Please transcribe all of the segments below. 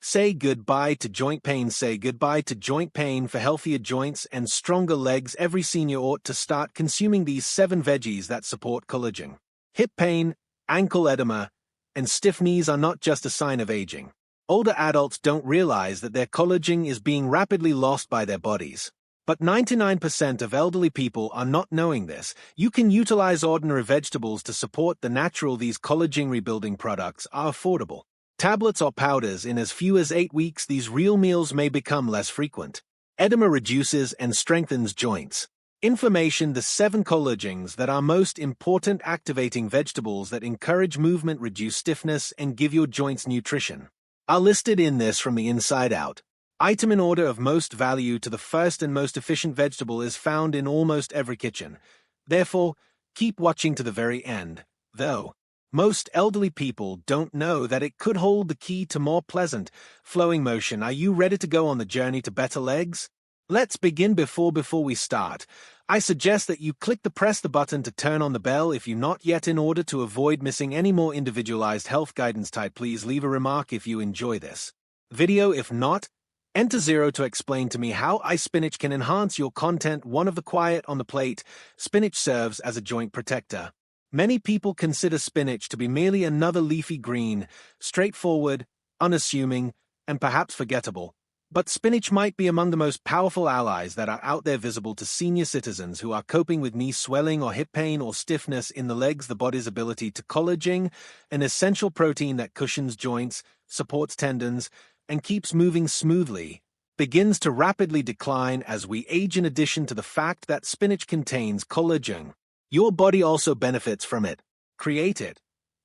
Say goodbye to joint pain. Say goodbye to joint pain for healthier joints and stronger legs. Every senior ought to start consuming these 7 veggies that support collagen. Hip pain, ankle edema, and stiff knees are not just a sign of aging. Older adults don't realize that their collagen is being rapidly lost by their bodies. But 99% of elderly people are not knowing this. You can utilize ordinary vegetables to support the natural. These collagen rebuilding products are affordable. Tablets or powders in as few as 8 weeks. These real meals may become less frequent. Edema reduces and strengthens joints. Information: the 7 collagens that are most important activating vegetables that encourage movement, reduce stiffness, and give your joints nutrition are listed in this from the inside out. Item in order of most value to the first and most efficient vegetable is found in almost every kitchen. Therefore, keep watching to the very end, though. Most elderly people don't know that it could hold the key to more pleasant, flowing motion. Are you ready to go on the journey to better legs? Let's begin. Before we start, I suggest that you press the button to turn on the bell if you're not yet, in order to avoid missing any more individualized health guidance. Please leave a remark if you enjoy this video. If not, enter 0 to explain to me how spinach can enhance your content. 1 of the quiet on the plate. Spinach serves as a joint protector. Many people consider spinach to be merely another leafy green, straightforward, unassuming, and perhaps forgettable. But spinach might be among the most powerful allies that are out there, visible to senior citizens who are coping with knee swelling or hip pain or stiffness in the legs. The body's ability to collagen, an essential protein that cushions joints, supports tendons, and keeps moving smoothly, begins to rapidly decline as we age. In addition to the fact that spinach contains collagen, your body also benefits from it,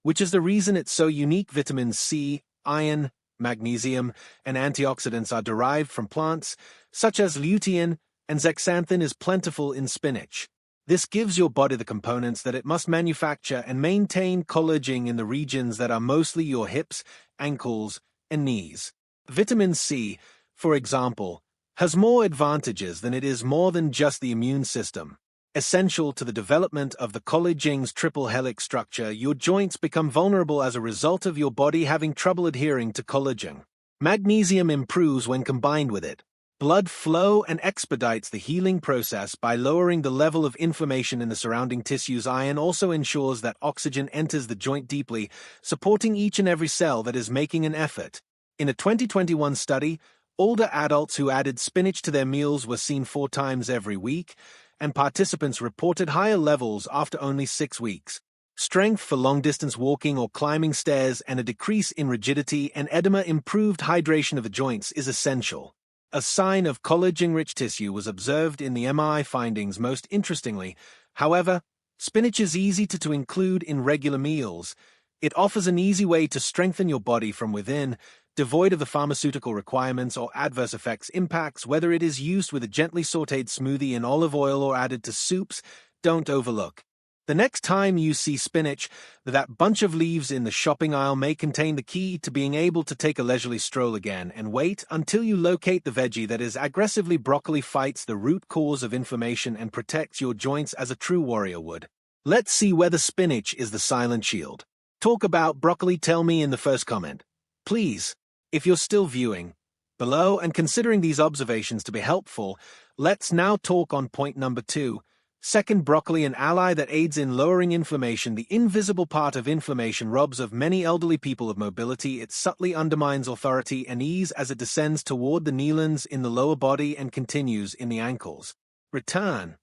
which is the reason it's so unique. Vitamins C, iron, magnesium, and antioxidants are derived from plants, such as lutein, and zeaxanthin is plentiful in spinach. This gives your body the components that it must manufacture and maintain collagen in the regions that are mostly your hips, ankles, and knees. Vitamin C, for example, has more advantages than it is more than just the immune system. Essential to the development of the collagen's triple helix structure, your joints become vulnerable as a result of your body having trouble adhering to collagen. Magnesium improves when combined with it. Blood flow and expedites the healing process by lowering the level of inflammation in the surrounding tissues. Iron also ensures that oxygen enters the joint deeply, supporting each and every cell that is making an effort. In a 2021 study, older adults who added spinach to their meals were seen 4 times every week, and participants reported higher levels after only 6 weeks. Strength for long-distance walking or climbing stairs, and a decrease in rigidity and edema. Improved hydration of the joints is essential. A sign of collagen-rich tissue was observed in the MRI findings. Most interestingly, however, spinach is easy to include in regular meals. It offers an easy way to strengthen your body from within, devoid of the pharmaceutical requirements or adverse effects impacts. Whether it is used with a gently sautéed smoothie in olive oil or added to soups, don't overlook. The next time you see spinach, that bunch of leaves in the shopping aisle may contain the key to being able to take a leisurely stroll again, and wait until you locate the veggie that is aggressively. Broccoli fights the root cause of inflammation and protects your joints as a true warrior would. Let's see whether spinach is the silent shield. Talk about broccoli. Tell me in the first comment, please. If you're still viewing below and considering these observations to be helpful, let's now talk on point number 2. Second, broccoli, an ally that aids in lowering inflammation. The invisible part of inflammation robs of many elderly people of mobility. It subtly undermines authority and ease as it descends toward the kneelands in the lower body and continues in the ankles. Return.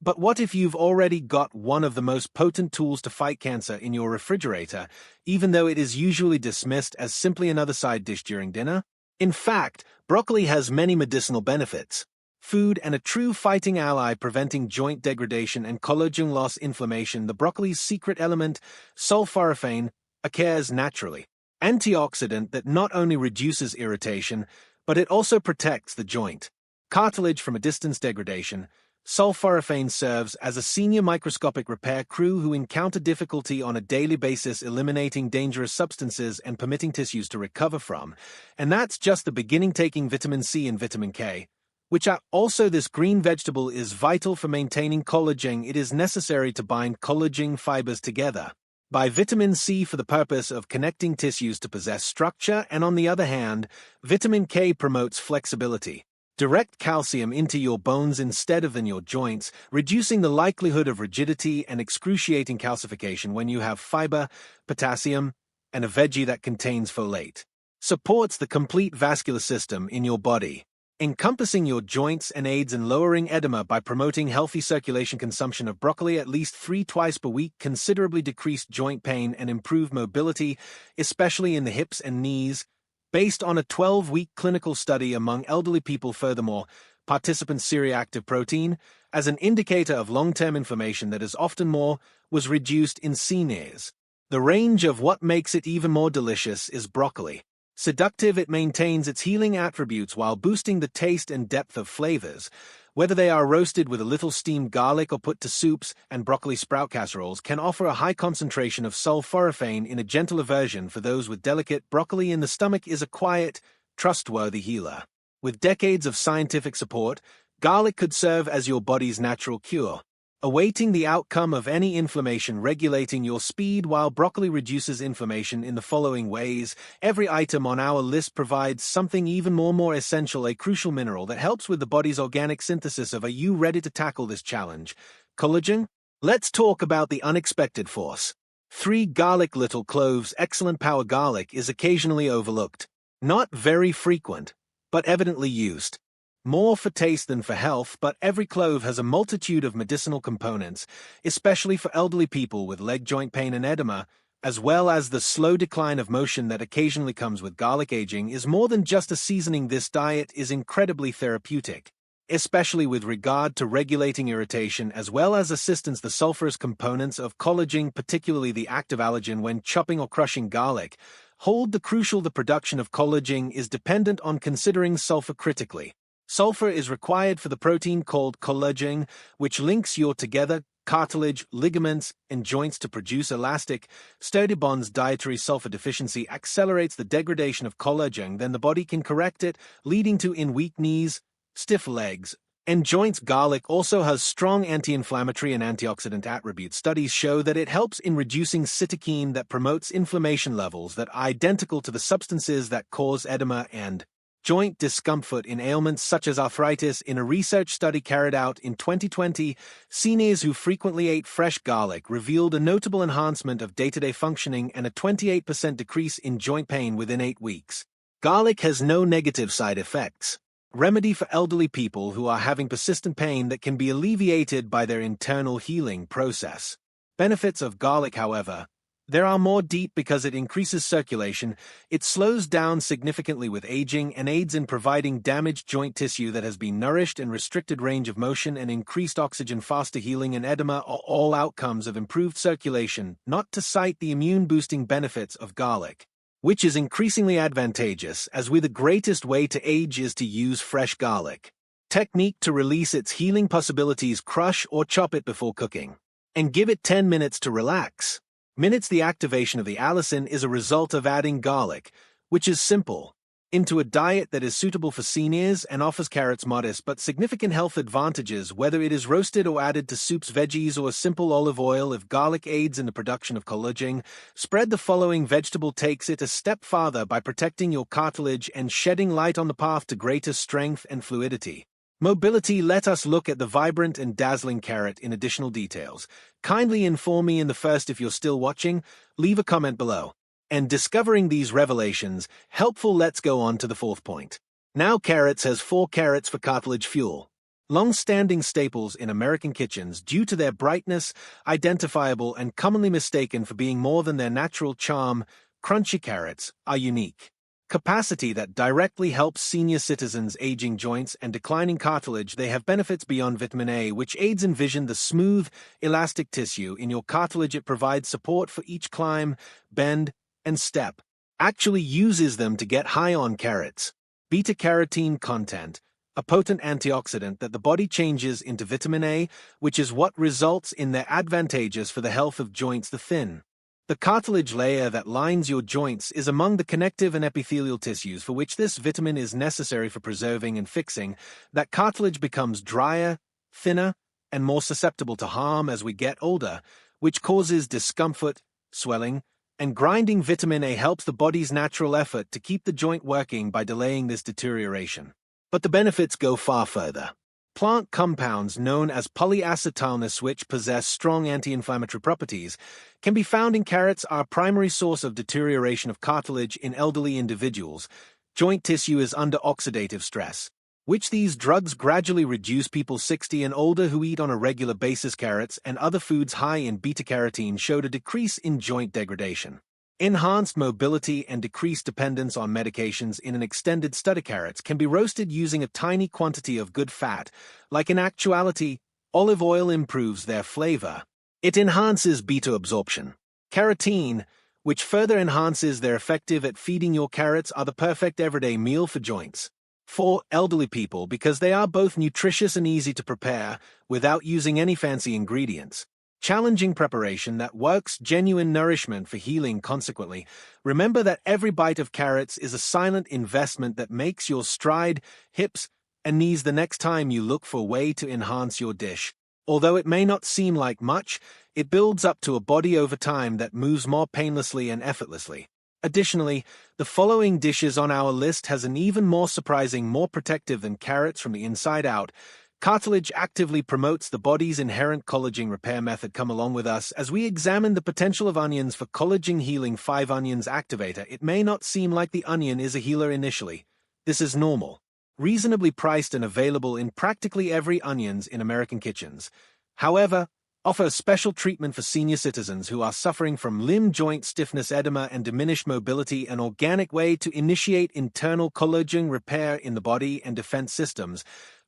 But what if you've already got one of the most potent tools to fight cancer in your refrigerator, even though it is usually dismissed as simply another side dish during dinner? In fact, broccoli has many medicinal benefits. Food and a true fighting ally, preventing joint degradation and collagen loss. Inflammation. The broccoli's secret element, sulforaphane, occurs naturally. Antioxidant that not only reduces irritation, but it also protects the joint cartilage from a distance degradation. Sulforaphane serves as a senior microscopic repair crew who encounter difficulty on a daily basis eliminating dangerous substances and permitting tissues to recover from. And that's just the beginning. Taking vitamin C and vitamin K, which are also this green vegetable, is vital for maintaining collagen. It is necessary to bind collagen fibers together. by vitamin C for the purpose of connecting tissues to possess structure, and on the other hand, vitamin K promotes flexibility. Direct calcium into your bones instead of in your joints, reducing the likelihood of rigidity and excruciating calcification when you have fiber, potassium, and a veggie that contains folate. Supports the complete vascular system in your body, encompassing your joints, and aids in lowering edema by promoting healthy circulation. Consumption of broccoli at least 3 times per week considerably decreased joint pain and improved mobility, especially in the hips and knees, based on a 12-week clinical study among elderly people. Furthermore, participants' C-reactive protein, as an indicator of long-term inflammation that is often more, was reduced in seniors. The range of what makes it even more delicious is broccoli. Seductive, it maintains its healing attributes while boosting the taste and depth of flavors. Whether they are roasted with a little steamed garlic or put to soups, and broccoli sprout casseroles can offer a high concentration of sulforaphane in a gentler version for those with delicate broccoli in the stomach. Is a quiet, trustworthy healer. With decades of scientific support, garlic could serve as your body's natural cure, awaiting the outcome of any inflammation, regulating your speed, while broccoli reduces inflammation in the following ways. Every item on our list provides something even more essential, a crucial mineral that helps with the body's organic synthesis of. Are you ready to tackle this challenge? Collagen? Let's talk about the unexpected force. 3 garlic. Little cloves. Excellent power. Garlic is occasionally overlooked. Not very frequent, but evidently used. More for taste than for health, but every clove has a multitude of medicinal components, especially for elderly people with leg joint pain and edema, as well as the slow decline of motion that occasionally comes with garlic. Aging is more than just a seasoning. This diet is incredibly therapeutic, especially with regard to regulating irritation as well as assistance. The sulphurous components of collagen, particularly the active allergen when chopping or crushing garlic, hold the crucial. The production of collagen is dependent on considering sulphur critically. Sulphur is required for the protein called collagen, which links your together cartilage, ligaments, and joints to produce elastic, sturdy bonds. Dietary sulphur deficiency accelerates the degradation of collagen, then the body can correct it, leading to in weak knees, stiff legs, and joints. Garlic also has strong anti-inflammatory and antioxidant attributes. Studies show that it helps in reducing cytokine that promotes inflammation levels that are identical to the substances that cause edema and joint discomfort in ailments such as arthritis. In a research study carried out in 2020, seniors who frequently ate fresh garlic revealed a notable enhancement of day-to-day functioning and a 28% decrease in joint pain within 8 weeks. Garlic has no negative side effects. Remedy for elderly people who are having persistent pain that can be alleviated by their internal healing process. Benefits of garlic, however, there are more deep because it increases circulation, it slows down significantly with aging, and aids in providing damaged joint tissue that has been nourished, and restricted range of motion and increased oxygen. Faster healing and edema are all outcomes of improved circulation, not to cite the immune-boosting benefits of garlic, which is increasingly advantageous, as the greatest way to age is to use fresh garlic. Technique to release its healing possibilities: crush or chop it before cooking, and give it 10 minutes to relax. The activation of the allicin is a result of adding garlic, which is simple, into a diet that is suitable for seniors and offers carrots modest but significant health advantages, whether it is roasted or added to soups, veggies, or simple olive oil. If garlic aids in the production of collagen, spread the following vegetable takes it a step farther by protecting your cartilage and shedding light on the path to greater strength and fluidity. Mobility. Let us look at the vibrant and dazzling carrot in additional details. Kindly inform me in the first. If you're still watching, leave a comment below. And discovering these revelations helpful. Let's go on to the 4th point. Now carrots has 4 carrots for cartilage fuel. Long-standing staples in American kitchens due to their brightness, identifiable and commonly mistaken for being more than their natural charm, crunchy carrots are unique. Capacity that directly helps senior citizens' aging joints and declining cartilage. They have benefits beyond vitamin A, which aids in vision, the smooth, elastic tissue in your cartilage. It provides support for each climb, bend, and step. Actually uses them to get high on carrots. Beta-carotene content, a potent antioxidant that the body changes into vitamin A, which is what results in their advantages for the health of joints. The thin, the cartilage layer that lines your joints is among the connective and epithelial tissues for which this vitamin is necessary for preserving and fixing. That cartilage becomes drier, thinner, and more susceptible to harm as we get older, which causes discomfort, swelling, and grinding. Vitamin A helps the body's natural effort to keep the joint working by delaying this deterioration. But the benefits go far further. Plant compounds known as polyacetylnes, which possess strong anti-inflammatory properties, can be found in carrots. Are a primary source of deterioration of cartilage in elderly individuals. Joint tissue is under oxidative stress, which these drugs gradually reduce. People 60 and older who eat on a regular basis carrots and other foods high in beta-carotene showed a decrease in joint degradation, enhanced mobility, and decreased dependence on medications. In an extended study, carrots can be roasted using a tiny quantity of good fat. Like in actuality, olive oil improves their flavor. It enhances beta absorption. Carotene, which further enhances their effective at feeding. Your carrots are the perfect everyday meal for joints. For elderly people, because they are both nutritious and easy to prepare without using any fancy ingredients. Challenging preparation that works. Genuine nourishment for healing. Consequently, remember that every bite of carrots is a silent investment that makes your stride, hips, and knees the next time you look for a way to enhance your dish. Although it may not seem like much, it builds up to a body over time that moves more painlessly and effortlessly. Additionally, the following dishes on our list has an even more surprising, more protective than carrots from the inside out. Cartilage actively promotes the body's inherent collagen repair method. Come along with us as we examine the potential of onions for collagen healing. 5 Onions Activator. It may not seem like the onion is a healer initially. This is normal. Reasonably priced and available in practically every onions in American kitchens. However, offer a special treatment for senior citizens who are suffering from limb joint stiffness, edema, and diminished mobility. An organic way to initiate internal collagen repair in the body and defense systems.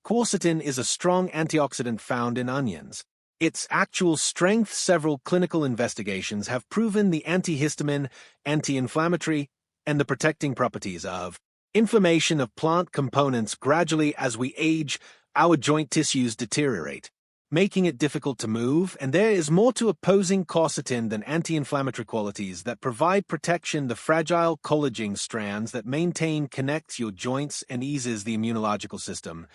Quercetin is a strong antioxidant found in onions. Its actual strength. Several clinical investigations have proven the antihistamine, anti-inflammatory, and the protecting properties of inflammation of plant components. Gradually, as we age, our joint tissues deteriorate, making it difficult to move, and there is more to opposing quercetin than anti-inflammatory qualities that provide protection. The fragile collagen strands that maintain connects your joints and eases the immunological system.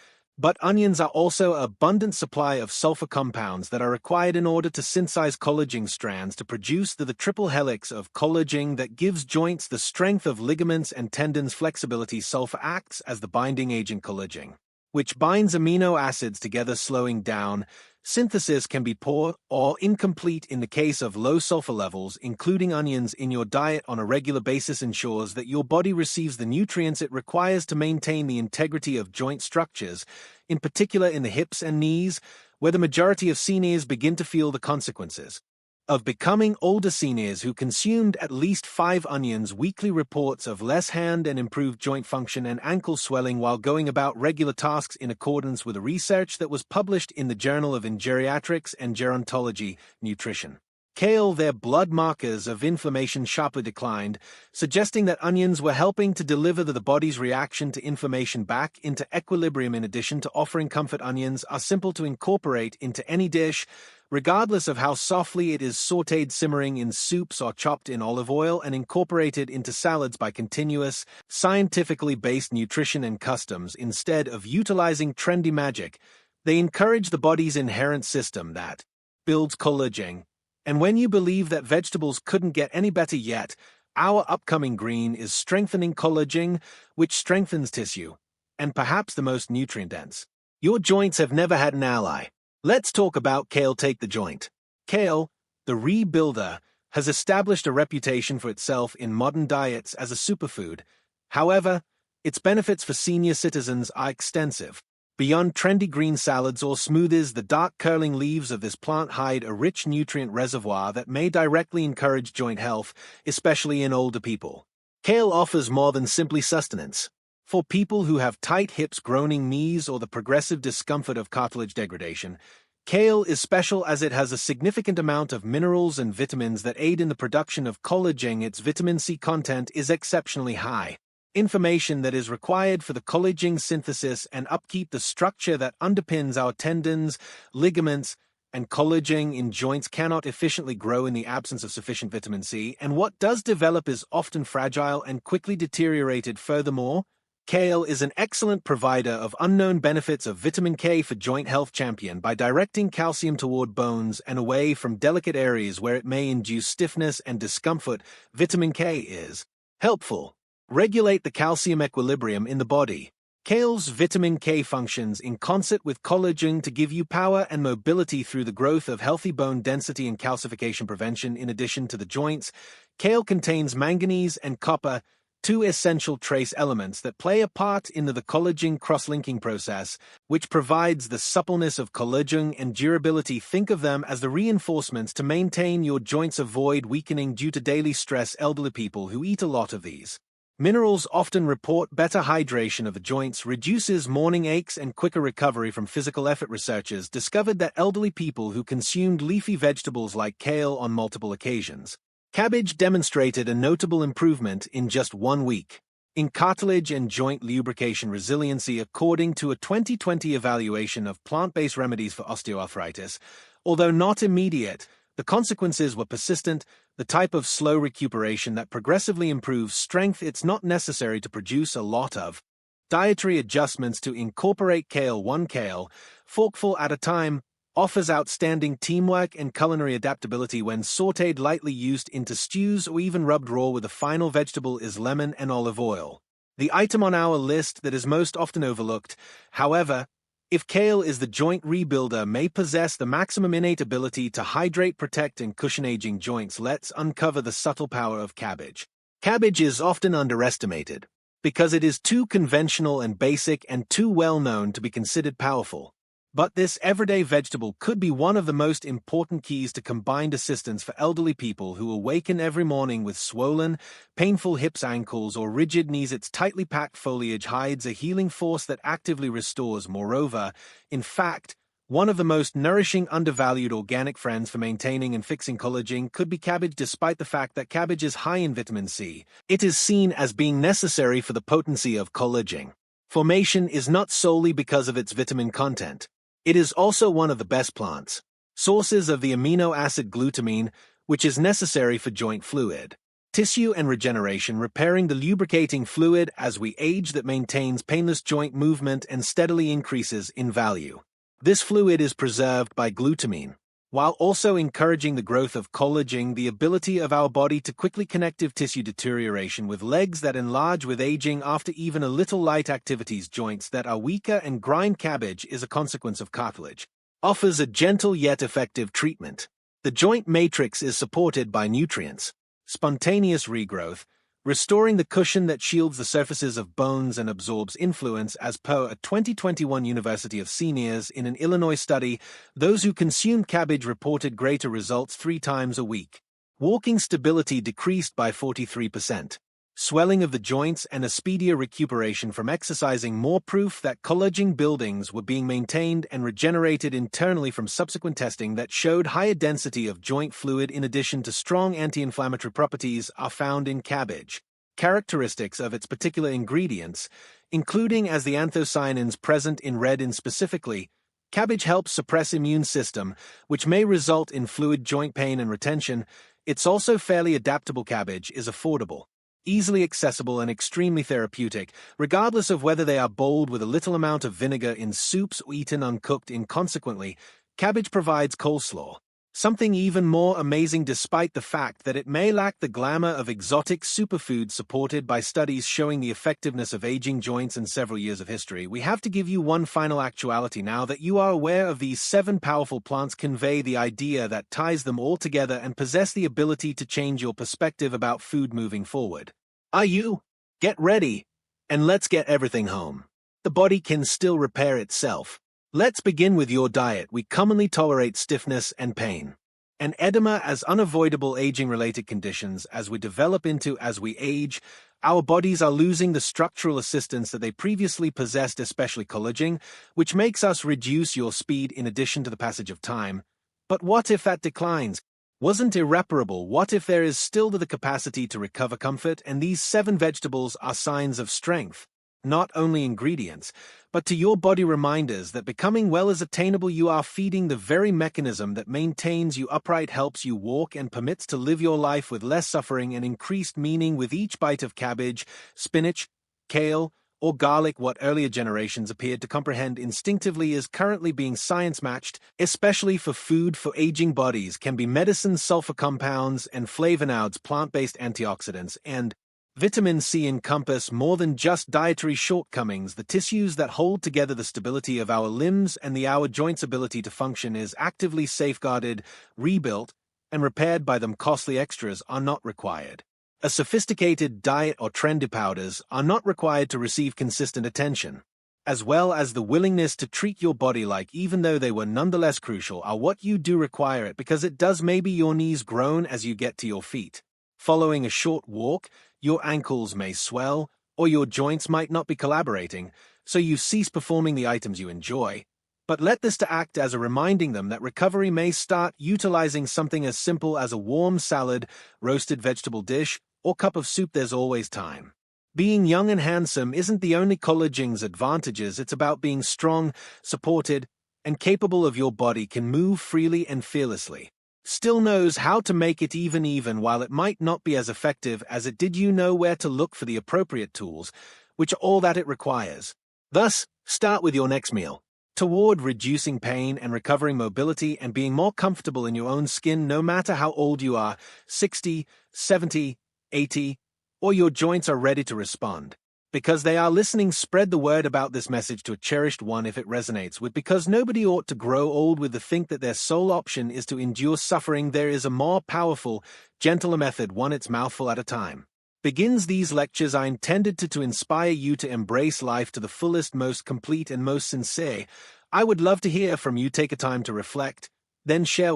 But onions are also an abundant supply of sulphur compounds that are required in order to synthesize collagen strands to produce the triple helix of collagen that gives joints the strength of ligaments and tendons. Flexibility. Sulphur acts as the binding agent collagen, which binds amino acids together, slowing down. Synthesis can be poor or incomplete in the case of low sulfur levels. Including onions in your diet on a regular basis ensures that your body receives the nutrients it requires to maintain the integrity of joint structures, in particular in the hips and knees, where the majority of seniors begin to feel the consequences of becoming older. Seniors who consumed at least 5 onions weekly reports of less hand and improved joint function and ankle swelling while going about regular tasks, in accordance with a research that was published in the Journal of Geriatrics and Gerontology Nutrition. Kale. Their blood markers of inflammation sharply declined, suggesting that onions were helping to deliver the body's reaction to inflammation back into equilibrium. In addition to offering comfort, onions are simple to incorporate into any dish, regardless of how softly it is sautéed, simmering in soups, or chopped in olive oil and incorporated into salads by continuous, scientifically based nutrition and customs. Instead of utilizing trendy magic, they encourage the body's inherent system that builds collagen. And when you believe that vegetables couldn't get any better yet, our upcoming green is strengthening collagen, which strengthens tissue, and perhaps the most nutrient-dense. Your joints have never had an ally. Let's talk about kale. Take the joint. Kale, the rebuilder, has established a reputation for itself in modern diets as a superfood. However, its benefits for senior citizens are extensive. Beyond trendy green salads or smoothies, the dark curling leaves of this plant hide a rich nutrient reservoir that may directly encourage joint health, especially in older people. Kale offers more than simply sustenance. For people who have tight hips, groaning knees, or the progressive discomfort of cartilage degradation, kale is special as it has a significant amount of minerals and vitamins that aid in the production of collagen. Its vitamin C content is exceptionally high. Information that is required for the collagen synthesis and upkeep, the structure that underpins our tendons, ligaments, and collagen in joints cannot efficiently grow in the absence of sufficient vitamin C, and what does develop is often fragile and quickly deteriorated. Furthermore, Kale is an excellent provider of unknown benefits of vitamin K for joint health champion by directing calcium toward bones and away from delicate areas where it may induce stiffness and discomfort. Vitamin K is helpful. Regulate the calcium equilibrium in the body. Kale's vitamin K functions in concert with collagen to give you power and mobility through the growth of healthy bone density and calcification prevention. In addition to the joints, kale contains manganese and copper, two essential trace elements that play a part in the collagen cross-linking process, which provides the suppleness of collagen and durability. Think of them as the reinforcements to maintain your joints avoid weakening due to daily stress. Elderly people who eat a lot of these minerals often report better hydration of the joints, reduces morning aches, and quicker recovery from physical effort. Researchers discovered that elderly people who consumed leafy vegetables like kale on multiple occasions, cabbage demonstrated a notable improvement in just 1 week in cartilage and joint lubrication resiliency, according to a 2020 evaluation of plant-based remedies for osteoarthritis. Although not immediate, the consequences were persistent, the type of slow recuperation that progressively improves strength. It's not necessary to produce a lot of dietary adjustments to incorporate kale. One kale forkful at a time offers outstanding teamwork and culinary adaptability when sautéed, lightly used into stews, or even rubbed raw with the final vegetable is lemon and olive oil. The item on our list that is most often overlooked, however, if kale is the joint rebuilder, may possess the maximum innate ability to hydrate, protect, and cushion aging joints. Let's uncover the subtle power of cabbage. Cabbage is often underestimated because it is too conventional and basic and too well known to be considered powerful. But this everyday vegetable could be one of the most important keys to combined assistance for elderly people who awaken every morning with swollen, painful hips, ankles, or rigid knees. Its tightly packed foliage hides a healing force that actively restores. Moreover, in fact, one of the most nourishing, undervalued organic friends for maintaining and fixing collagen could be cabbage. Despite the fact that cabbage is high in vitamin C, it is seen as being necessary for the potency of collagen formation is not solely because of its vitamin content. It is also one of the best plants sources of the amino acid glutamine, which is necessary for joint fluid, tissue, and regeneration, repairing the lubricating fluid as we age that maintains painless joint movement and steadily increases in value. This fluid is preserved by glutamine, while also encouraging the growth of collagen, the ability of our body to quickly connective tissue deterioration with legs that enlarge with aging after even a little light activities, joints that are weaker and grind. Cabbage is a consequence of cartilage, offers a gentle yet effective treatment. The joint matrix is supported by nutrients, spontaneous regrowth, restoring the cushion that shields the surfaces of bones and absorbs influence. As per a 2021 University of Seniors in an Illinois study, those who consumed cabbage reported greater results 3 times a week. Walking stability decreased by 43%. Swelling of the joints and a speedier recuperation from exercising. More proof that collagen buildings were being maintained and regenerated internally from subsequent testing that showed higher density of joint fluid in addition to strong anti-inflammatory properties are found in cabbage. Characteristics of its particular ingredients, including as the anthocyanins present in red in specifically, cabbage helps suppress immune system, which may result in fluid joint pain and retention. It's also fairly adaptable. Cabbage is affordable, easily accessible, and extremely therapeutic, regardless of whether they are boiled with a little amount of vinegar in soups or eaten uncooked. Inconsequently, cabbage provides coleslaw, something even more amazing despite the fact that it may lack the glamour of exotic superfoods. Supported by studies showing the effectiveness of aging joints and several years of history, we have to give you one final actuality. Now that you are aware of these 7 powerful plants, convey the idea that ties them all together and possess the ability to change your perspective about food moving forward. Are you? Get ready, and let's get everything home. The body can still repair itself. Let's begin with your diet. We commonly tolerate stiffness and pain and edema as unavoidable aging-related conditions as we develop into. As we age, our bodies are losing the structural assistance that they previously possessed, especially collagen, which makes us reduce your speed in addition to the passage of time. But what if that declines? Wasn't irreparable? What if there is still the capacity to recover comfort? And these 7 vegetables are signs of strength, not only ingredients, but to your body reminders that becoming well is attainable. You are feeding the very mechanism that maintains you upright, helps you walk, and permits to live your life with less suffering and increased meaning. With each bite of cabbage, spinach, kale, or garlic. What earlier generations appeared to comprehend instinctively is currently being science-matched, especially for food for aging bodies, can be medicine, sulfur compounds, and flavonoids, plant-based antioxidants, and vitamin C encompass more than just dietary shortcomings. The tissues that hold together the stability of our limbs and our joints' ability to function is actively safeguarded, rebuilt, and repaired by them. Costly extras are not required. A sophisticated diet or trendy powders are not required to receive consistent attention, as well as the willingness to treat your body like, even though they were nonetheless crucial, are what you do require it because it does. Maybe your knees groan as you get to your feet. Following a short walk, your ankles may swell, or your joints might not be collaborating, so you cease performing the items you enjoy. But let this to act as a reminding them that recovery may start utilizing something as simple as a warm salad, roasted vegetable dish, or cup of soup. There's always time. Being young and handsome isn't the only collagen's advantages. It's about being strong, supported, and capable of. Your body can move freely and fearlessly. Still knows how to make it even while it might not be as effective as it did. You know where to look for the appropriate tools, which are all that it requires. Thus, start with your next meal toward reducing pain and recovering mobility and being more comfortable in your own skin. No matter how old you are, 60, 70, 80, or your joints are ready to respond. Because they are listening. Spread the word about this message to a cherished one if it resonates with. Because nobody ought to grow old with the think that their sole option is to endure suffering. There is a more powerful, gentler method, one its mouthful at a time. Begins. These lectures are intended to inspire you to embrace life to the fullest, most complete, and most sincere. I would love to hear from you. Take a time to reflect, then share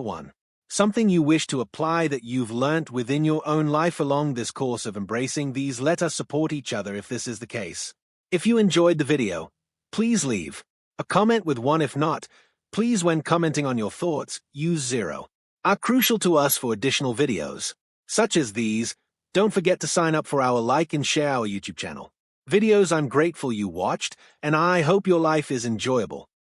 something you wish to apply that you've learnt within your own life along this course of embracing these. Let us support each other if this is the case. If you enjoyed the video, please leave a comment with one. If not, please, when commenting on your thoughts, use 0. Are crucial to us for additional videos such as these. Don't forget to sign up for our like and share our YouTube channel videos. I'm grateful you watched, and I hope your life is enjoyable.